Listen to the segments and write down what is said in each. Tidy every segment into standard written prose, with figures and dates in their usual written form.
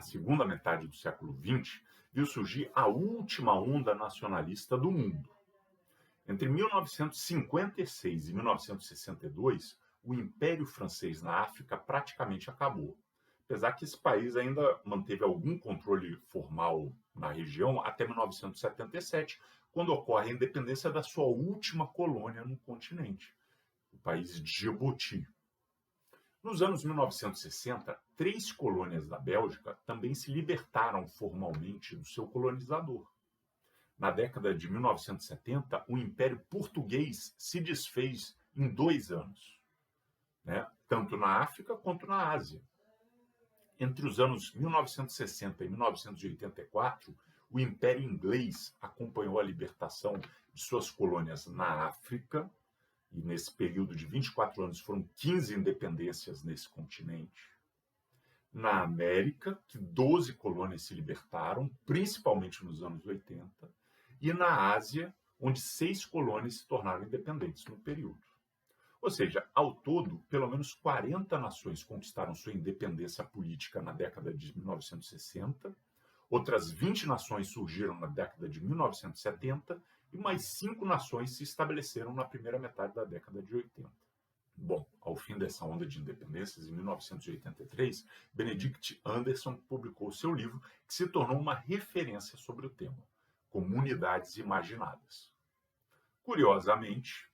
segunda metade do século XX, viu surgir a última onda nacionalista do mundo. Entre 1956 e 1962, o Império Francês na África praticamente acabou, apesar que esse país ainda manteve algum controle formal na região até 1977, quando ocorre a independência da sua última colônia no continente, o país de Djibouti. Nos anos 1960, 3 colônias da Bélgica também se libertaram formalmente do seu colonizador. Na década de 1970, o Império Português se desfez em 2 anos, né? Tanto na África quanto na Ásia. Entre os anos 1960 e 1984, o Império Inglês acompanhou a libertação de suas colônias na África, e nesse período de 24 anos foram 15 independências nesse continente. Na América, que 12 colônias se libertaram, principalmente nos anos 80, e na Ásia, onde 6 colônias se tornaram independentes no período. Ou seja, ao todo, pelo menos 40 nações conquistaram sua independência política na década de 1960, outras 20 nações surgiram na década de 1970 e mais 5 nações se estabeleceram na primeira metade da década de 80. Bom, ao fim dessa onda de independências, em 1983, Benedict Anderson publicou seu livro, que se tornou uma referência sobre o tema, Comunidades Imaginadas. Curiosamente,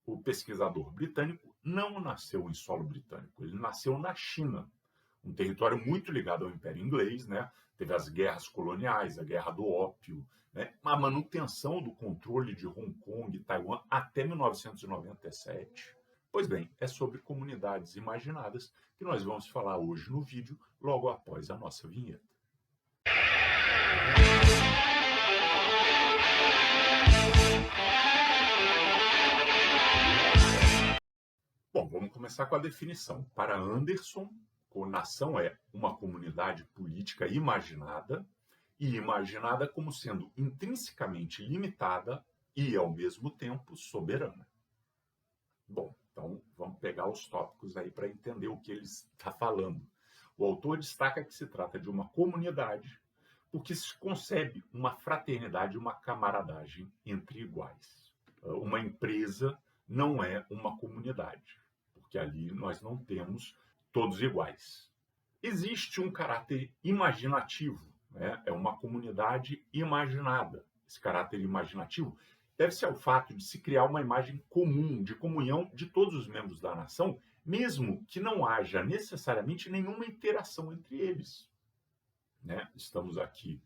o pesquisador britânico não nasceu em solo britânico, ele nasceu na China, um território muito ligado ao Império Inglês, né? Teve as guerras coloniais, a Guerra do Ópio, né? A manutenção do controle de Hong Kong e Taiwan até 1997. Pois bem, é sobre comunidades imaginadas que nós vamos falar hoje no vídeo, logo após a nossa vinheta. Bom, vamos começar com a definição. Para Anderson, nação é uma comunidade política imaginada, e imaginada como sendo intrinsecamente limitada e, ao mesmo tempo, soberana. Bom, então vamos pegar os tópicos aí para entender o que ele está falando. O autor destaca que se trata de uma comunidade porque se concebe uma fraternidade e uma camaradagem entre iguais. Uma empresa não é uma comunidade, porque ali nós não temos todos iguais. Existe um caráter imaginativo, né? É uma comunidade imaginada. Esse caráter imaginativo deve-se ao fato de se criar uma imagem comum, de comunhão de todos os membros da nação, mesmo que não haja necessariamente nenhuma interação entre eles. Né? Estamos aqui,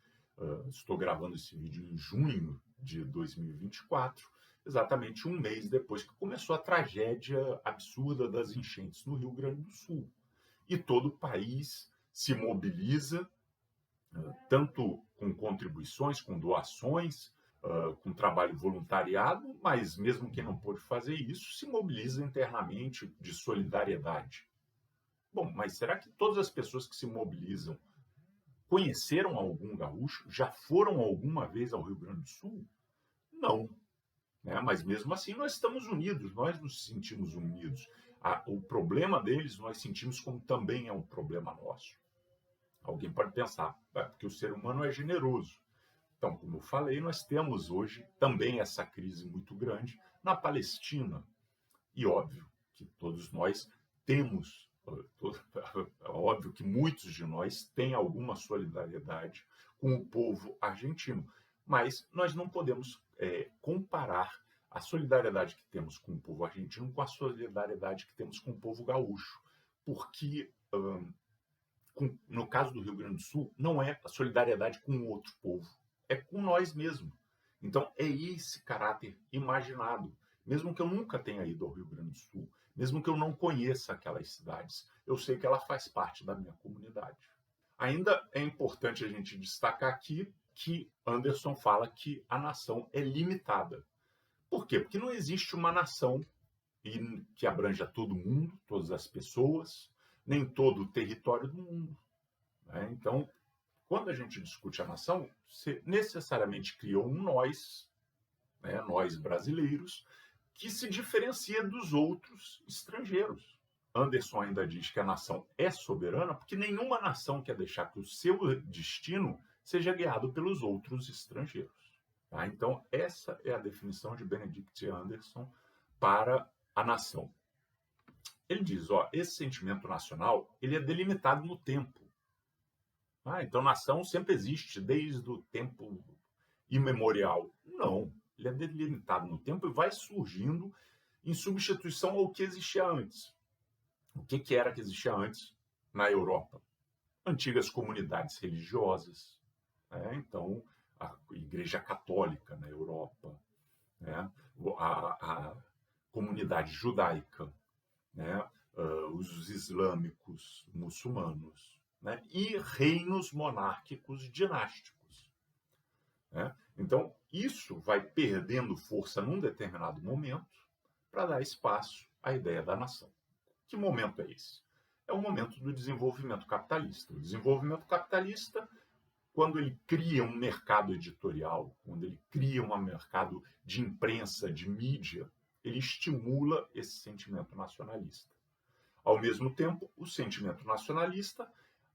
estou gravando esse vídeo em junho de 2024, exatamente um mês depois que começou a tragédia absurda das enchentes no Rio Grande do Sul. E todo o país se mobiliza, tanto com contribuições, com doações, com trabalho voluntariado, mas mesmo quem não pôde fazer isso, se mobiliza internamente de solidariedade. Bom, mas será que todas as pessoas que se mobilizam conheceram algum gaúcho? Já foram alguma vez ao Rio Grande do Sul? Não. Né? Mas mesmo assim nós estamos unidos, nós nos sentimos unidos. O problema deles nós sentimos como também é um problema nosso. Alguém pode pensar, porque o ser humano é generoso. Então, como eu falei, nós temos hoje também essa crise muito grande na Palestina. E óbvio que todos nós temos, óbvio que muitos de nós têm alguma solidariedade com o povo argentino. Mas nós não podemos comparar a solidariedade que temos com o povo argentino com a solidariedade que temos com o povo gaúcho. Porque, no caso do Rio Grande do Sul, não é a solidariedade com o outro povo, é com nós mesmos. Então, é esse caráter imaginado. Mesmo que eu nunca tenha ido ao Rio Grande do Sul, mesmo que eu não conheça aquelas cidades, eu sei que ela faz parte da minha comunidade. Ainda é importante a gente destacar aqui que Anderson fala que a nação é limitada. Por quê? Porque não existe uma nação que abranja todo mundo, todas as pessoas, nem todo o território do mundo. Né? Então, quando a gente discute a nação, você necessariamente cria um nós, nós brasileiros, que se diferencia dos outros estrangeiros. Anderson ainda diz que a nação é soberana porque nenhuma nação quer deixar que o seu destino seja guiado pelos outros estrangeiros. Tá? Então, essa é a definição de Benedict Anderson para a nação. Ele diz, esse sentimento nacional ele é delimitado no tempo. Então, nação sempre existe desde o tempo imemorial. Não, ele é delimitado no tempo e vai surgindo em substituição ao que existia antes. O que era que existia antes na Europa? Antigas comunidades religiosas. Então, a Igreja Católica na Europa, a comunidade judaica, os islâmicos, muçulmanos, e reinos monárquicos dinásticos. Então, isso vai perdendo força num determinado momento para dar espaço à ideia da nação. Que momento é esse? É o momento do desenvolvimento capitalista. O desenvolvimento capitalista, quando ele cria um mercado editorial, quando ele cria um mercado de imprensa, de mídia, ele estimula esse sentimento nacionalista. Ao mesmo tempo, o sentimento nacionalista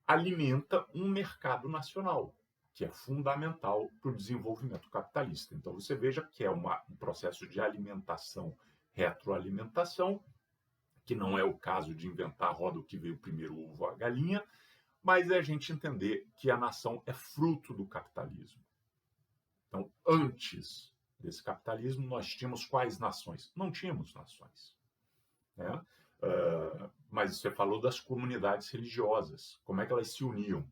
alimenta um mercado nacional, que é fundamental para o desenvolvimento capitalista. Então, você veja que é um processo de alimentação, retroalimentação, que não é o caso de inventar a roda, o que veio primeiro, o ovo ou a galinha, mas é a gente entender que a nação é fruto do capitalismo. Então, antes desse capitalismo, nós tínhamos quais nações? Não tínhamos nações. Mas você falou das comunidades religiosas, como é que elas se uniam?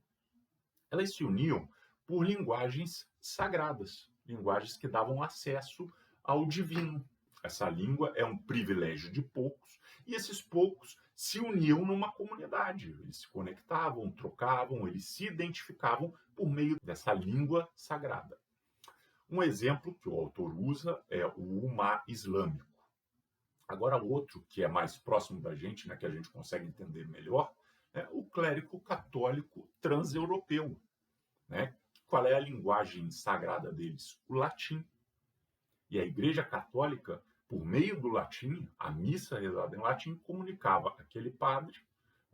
Elas se uniam por linguagens sagradas, linguagens que davam acesso ao divino. Essa língua é um privilégio de poucos, e esses poucos se uniam numa comunidade. Eles se conectavam, trocavam, eles se identificavam por meio dessa língua sagrada. Um exemplo que o autor usa é o Ummah islâmico. Agora, outro que é mais próximo da gente, que a gente consegue entender melhor, é o clérigo católico transeuropeu. Qual é a linguagem sagrada deles? O latim. E a Igreja Católica, por meio do latim, a missa rezada em latim, comunicava aquele padre,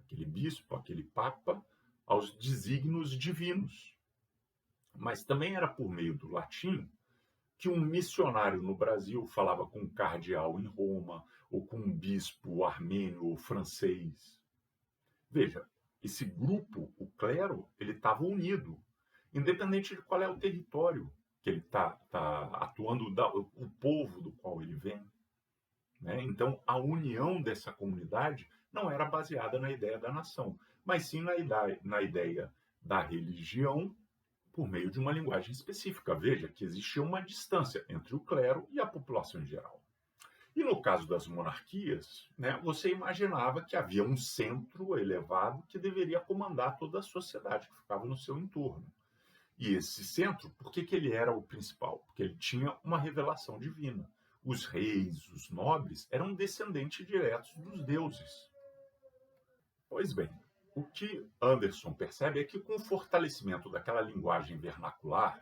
aquele bispo, aquele papa, aos desígnios divinos. Mas também era por meio do latim que um missionário no Brasil falava com um cardeal em Roma, ou com um bispo armênio ou francês. Veja, esse grupo, o clero, ele estava unido, independente de qual é o território que ele está atuando, o povo do qual ele vem. Então, a união dessa comunidade não era baseada na ideia da nação, mas sim na ideia da religião por meio de uma linguagem específica. Veja que existia uma distância entre o clero e a população em geral. E no caso das monarquias, você imaginava que havia um centro elevado que deveria comandar toda a sociedade que ficava no seu entorno. E esse centro, por que ele era o principal? Porque ele tinha uma revelação divina. Os reis, os nobres, eram descendentes diretos dos deuses. Pois bem, o que Anderson percebe é que com o fortalecimento daquela linguagem vernacular,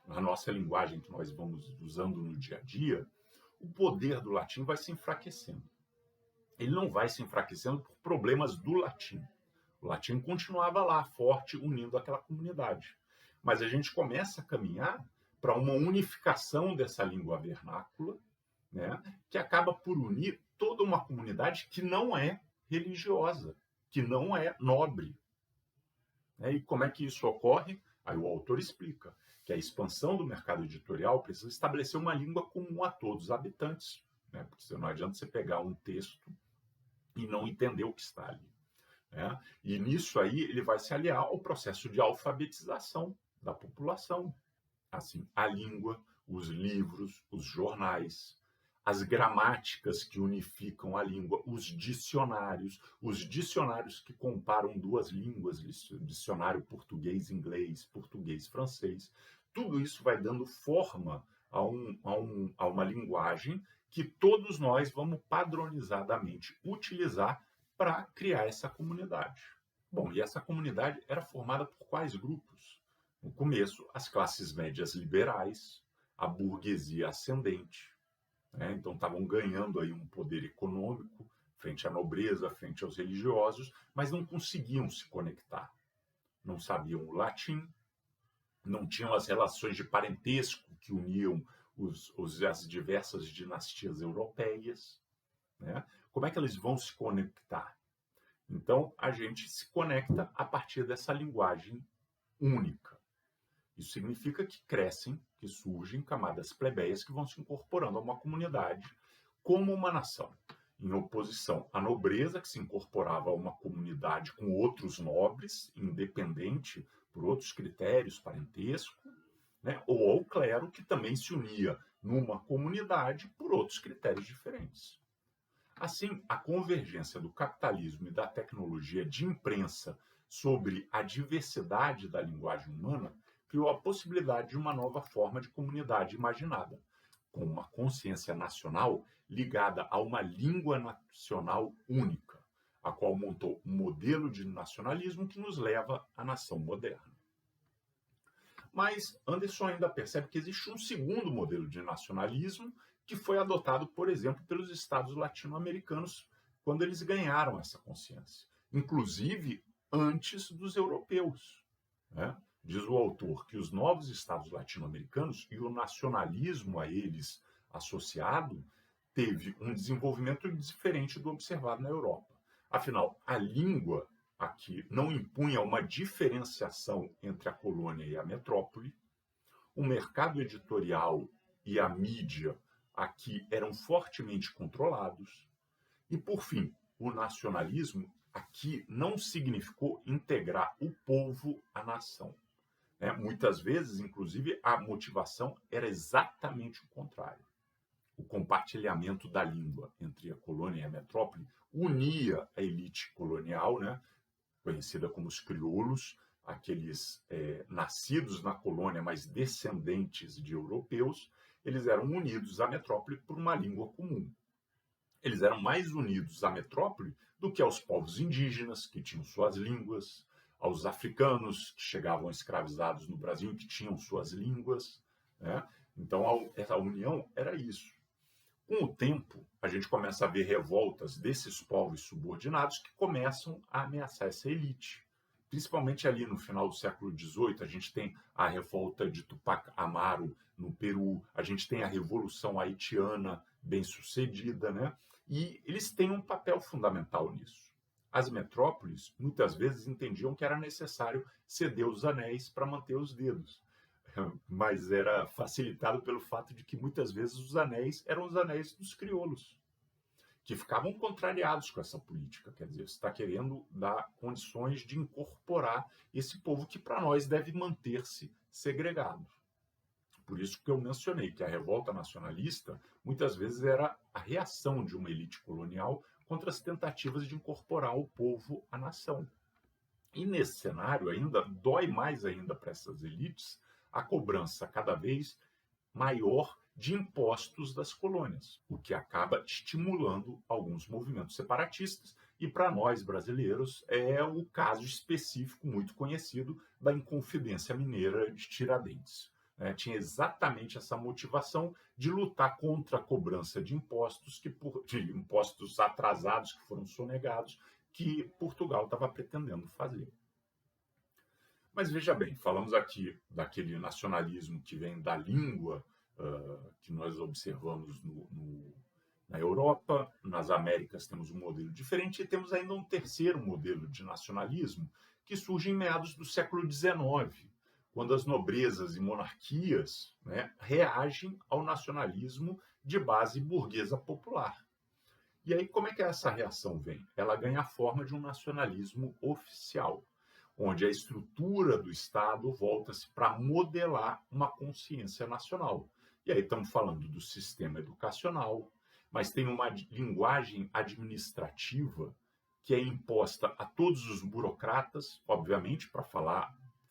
a nossa linguagem que nós vamos usando no dia a dia, o poder do latim vai se enfraquecendo. Ele não vai se enfraquecendo por problemas do latim. O latim continuava lá, forte, unindo aquela comunidade. Mas a gente começa a caminhar para uma unificação dessa língua vernácula, que acaba por unir toda uma comunidade que não é religiosa, que não é nobre. E como é que isso ocorre? Aí o autor explica que a expansão do mercado editorial precisa estabelecer uma língua comum a todos os habitantes, porque não adianta você pegar um texto e não entender o que está ali. E nisso aí ele vai se aliar ao processo de alfabetização da população. Assim, a língua, os livros, os jornais, as gramáticas que unificam a língua, os dicionários que comparam duas línguas, dicionário português-inglês, português-francês, tudo isso vai dando forma a uma linguagem que todos nós vamos padronizadamente utilizar para criar essa comunidade. Bom, e essa comunidade era formada por quais grupos? No começo, as classes médias liberais, a burguesia ascendente, então estavam ganhando aí um poder econômico, frente à nobreza, frente aos religiosos, mas não conseguiam se conectar. Não sabiam o latim, não tinham as relações de parentesco que uniam as diversas dinastias europeias, né? Como é que eles vão se conectar? Então, a gente se conecta a partir dessa linguagem única. Isso significa que crescem, que surgem camadas plebeias que vão se incorporando a uma comunidade como uma nação, em oposição à nobreza, que se incorporava a uma comunidade com outros nobres, independente por outros critérios, parentesco, né? Ou ao clero, que também se unia numa comunidade por outros critérios diferentes. Assim, a convergência do capitalismo e da tecnologia de imprensa sobre a diversidade da linguagem humana criou a possibilidade de uma nova forma de comunidade imaginada, com uma consciência nacional ligada a uma língua nacional única, a qual montou um modelo de nacionalismo que nos leva à nação moderna. Mas Anderson ainda percebe que existe um segundo modelo de nacionalismo que foi adotado, por exemplo, pelos estados latino-americanos quando eles ganharam essa consciência, inclusive antes dos europeus, né? Diz o autor que os novos estados latino-americanos e o nacionalismo a eles associado teve um desenvolvimento diferente do observado na Europa. Afinal, a língua aqui não impunha uma diferenciação entre a colônia e a metrópole, o mercado editorial e a mídia aqui eram fortemente controlados, e, por fim, o nacionalismo aqui não significou integrar o povo à nação. Muitas vezes, inclusive, a motivação era exatamente o contrário. O compartilhamento da língua entre a colônia e a metrópole unia a elite colonial, né, conhecida como os crioulos, aqueles nascidos na colônia, mas descendentes de europeus. Eles eram unidos à metrópole por uma língua comum. Eles eram mais unidos à metrópole do que aos povos indígenas, que tinham suas línguas, aos africanos que chegavam escravizados no Brasil e que tinham suas línguas, né? Então, essa união era isso. Com o tempo, a gente começa a ver revoltas desses povos subordinados que começam a ameaçar essa elite. Principalmente ali no final do século XVIII, a gente tem a revolta de Tupac Amaru no Peru, a gente tem a Revolução Haitiana bem-sucedida, né? E eles têm um papel fundamental nisso. As metrópoles, muitas vezes, entendiam que era necessário ceder os anéis para manter os dedos, mas era facilitado pelo fato de que, muitas vezes, os anéis eram os anéis dos crioulos, que ficavam contrariados com essa política. Quer dizer, você está querendo dar condições de incorporar esse povo que, para nós, deve manter-se segregado. Por isso que eu mencionei que a revolta nacionalista, muitas vezes, era a reação de uma elite colonial contra as tentativas de incorporar o povo à nação. E nesse cenário, ainda dói mais ainda para essas elites a cobrança cada vez maior de impostos das colônias, o que acaba estimulando alguns movimentos separatistas. E para nós brasileiros é o caso específico muito conhecido da Inconfidência Mineira de Tiradentes. Tinha exatamente essa motivação de lutar contra a cobrança de impostos, de impostos atrasados que foram sonegados, que Portugal estava pretendendo fazer. Mas veja bem, falamos aqui daquele nacionalismo que vem da língua, que nós observamos na Europa. Nas Américas temos um modelo diferente e temos ainda um terceiro modelo de nacionalismo que surge em meados do século XIX, quando as nobrezas e monarquias, né, reagem ao nacionalismo de base burguesa popular. E aí, como é que essa reação vem? Ela ganha a forma de um nacionalismo oficial, onde a estrutura do Estado volta-se para modelar uma consciência nacional. E aí estamos falando do sistema educacional, mas tem uma linguagem administrativa que é imposta a todos os burocratas, obviamente, para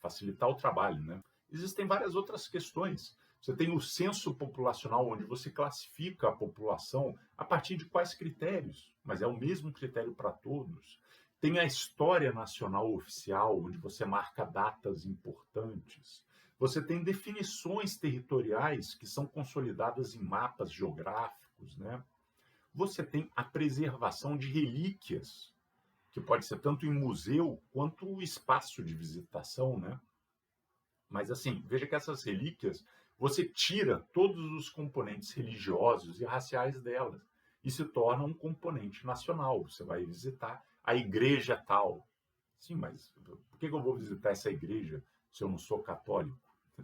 facilitar o trabalho, né? Existem várias outras questões. Você tem o censo populacional, onde você classifica a população a partir de quais critérios, mas é o mesmo critério para todos. Tem a História Nacional Oficial, onde você marca datas importantes. Você tem definições territoriais que são consolidadas em mapas geográficos, né? você tem a preservação de relíquias, que pode ser tanto em museu quanto espaço de visitação, né? Mas assim, veja que essas relíquias, você tira todos os componentes religiosos e raciais delas e se torna um componente nacional. Você vai visitar a igreja tal. Sim, mas por que eu vou visitar essa igreja se eu não sou católico?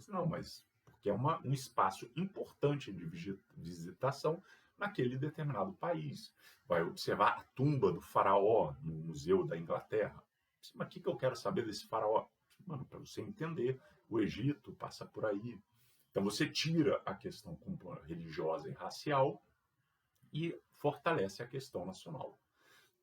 Não, mas porque é um espaço importante de visitação naquele determinado país. Vai observar a tumba do faraó no Museu da Inglaterra. Mas o que eu quero saber desse faraó? Mano, para você entender, o Egito passa por aí. Então você tira a questão religiosa e racial e fortalece a questão nacional.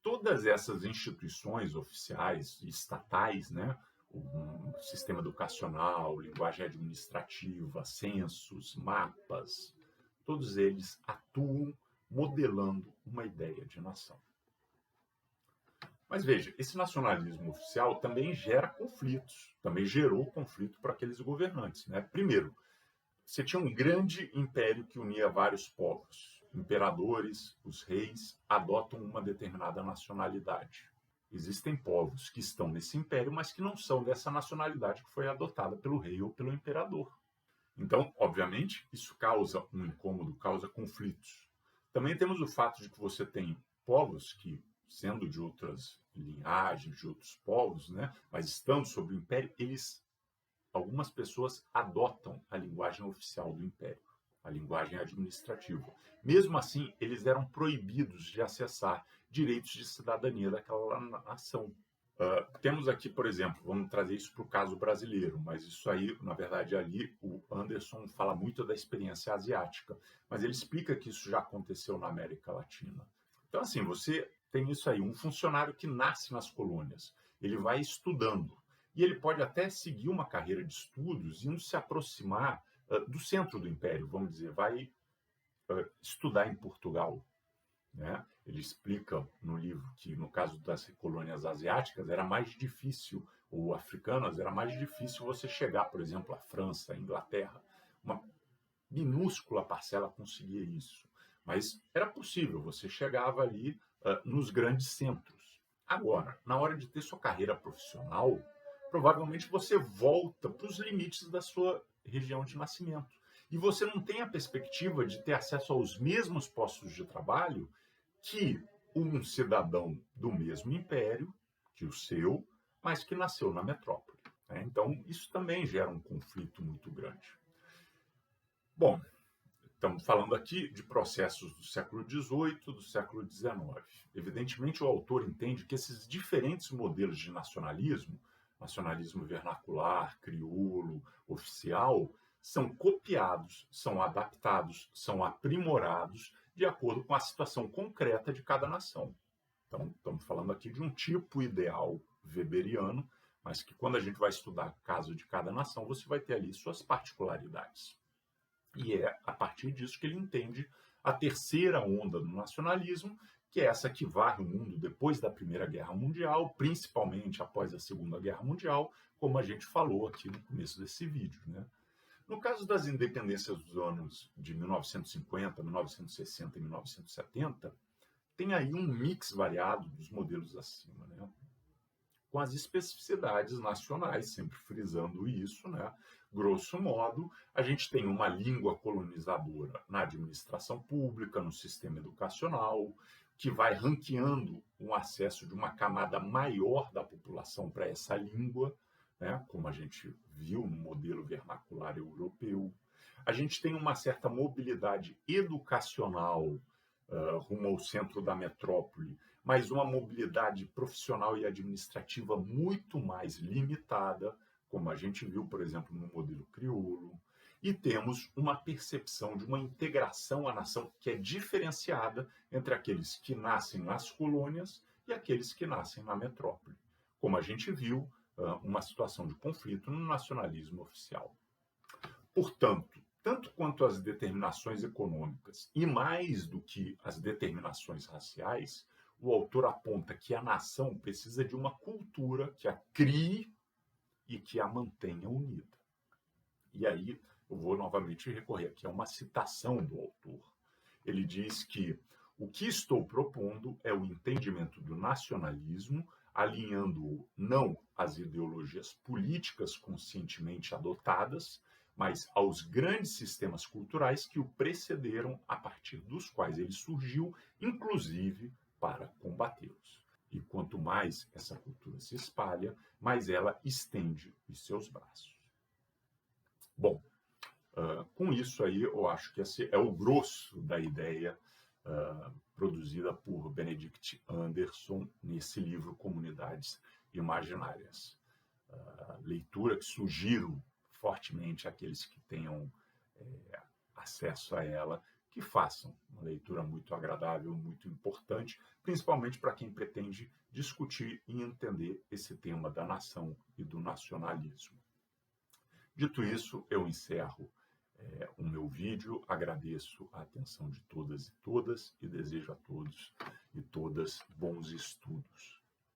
Todas essas instituições oficiais e estatais, né, o sistema educacional, linguagem administrativa, censos, mapas, todos eles atuam modelando uma ideia de nação. Mas veja, esse nacionalismo oficial também gera conflitos, também gerou conflito para aqueles governantes, né? Primeiro, você tinha um grande império que unia vários povos. Imperadores, os reis, adotam uma determinada nacionalidade. Existem povos que estão nesse império, mas que não são dessa nacionalidade que foi adotada pelo rei ou pelo imperador. Então, obviamente, isso causa um incômodo, causa conflitos. Também temos o fato de que você tem povos que, sendo de outras linhagens, de outros povos, né, mas estando sob o império, algumas pessoas adotam a linguagem oficial do império, a linguagem administrativa. Mesmo assim, eles eram proibidos de acessar direitos de cidadania daquela nação. Temos aqui, por exemplo, vamos trazer isso para o caso brasileiro, mas isso aí, na verdade, ali o Anderson fala muito da experiência asiática, mas ele explica que isso já aconteceu na América Latina. Então, assim, você tem isso aí, um funcionário que nasce nas colônias, ele vai estudando, e ele pode até seguir uma carreira de estudos, indo se aproximar do centro do império, vamos dizer, vai estudar em Portugal, né? Ele explica no livro que, no caso das colônias asiáticas, era mais difícil, ou africanas, era mais difícil você chegar, por exemplo, à França, à Inglaterra. Uma minúscula parcela conseguia isso. Mas era possível, você chegava ali nos grandes centros. Agora, na hora de ter sua carreira profissional, provavelmente você volta para os limites da sua região de nascimento. E você não tem a perspectiva de ter acesso aos mesmos postos de trabalho que um cidadão do mesmo império que o seu, mas que nasceu na metrópole, né? Então, isso também gera um conflito muito grande. Bom, estamos falando aqui de processos do século XVIII, do século XIX. Evidentemente, o autor entende que esses diferentes modelos de nacionalismo, nacionalismo vernacular, crioulo, oficial, são copiados, são adaptados, são aprimorados de acordo com a situação concreta de cada nação. Então, estamos falando aqui de um tipo ideal weberiano, mas que quando a gente vai estudar o caso de cada nação, você vai ter ali suas particularidades. E é a partir disso que ele entende a terceira onda do nacionalismo, que é essa que varre o mundo depois da Primeira Guerra Mundial, principalmente após a Segunda Guerra Mundial, como a gente falou aqui no começo desse vídeo, né? No caso das independências dos anos de 1950, 1960 e 1970, tem aí um mix variado dos modelos acima, né? Com as especificidades nacionais, sempre frisando isso, né? Grosso modo, a gente tem uma língua colonizadora na administração pública, no sistema educacional, que vai ranqueando o acesso de uma camada maior da população para essa língua, né? Como a gente viu no modelo vernacular europeu. A gente tem uma certa mobilidade educacional rumo ao centro da metrópole, mas uma mobilidade profissional e administrativa muito mais limitada, como a gente viu, por exemplo, no modelo crioulo. E temos uma percepção de uma integração à nação que é diferenciada entre aqueles que nascem nas colônias e aqueles que nascem na metrópole. Como a gente viu, uma situação de conflito no nacionalismo oficial. Portanto, tanto quanto as determinações econômicas e mais do que as determinações raciais, o autor aponta que a nação precisa de uma cultura que a crie e que a mantenha unida. E aí eu vou novamente recorrer aqui a uma citação do autor. Ele diz que O que estou propondo é o entendimento do nacionalismo, alinhando-o não às ideologias políticas conscientemente adotadas, mas aos grandes sistemas culturais que o precederam, a partir dos quais ele surgiu, inclusive para combatê-los. E quanto mais essa cultura se espalha, mais ela estende os seus braços. Bom, com isso aí, eu acho que esse é o grosso da ideia produzida por Benedict Anderson nesse livro Comunidades Imaginárias. Leitura que sugiro fortemente àqueles que tenham acesso a ela, que façam uma leitura muito agradável, muito importante, principalmente para quem pretende discutir e entender esse tema da nação e do nacionalismo. Dito isso, eu encerro o meu vídeo, agradeço a atenção de todas e todas e desejo a todos e todas bons estudos.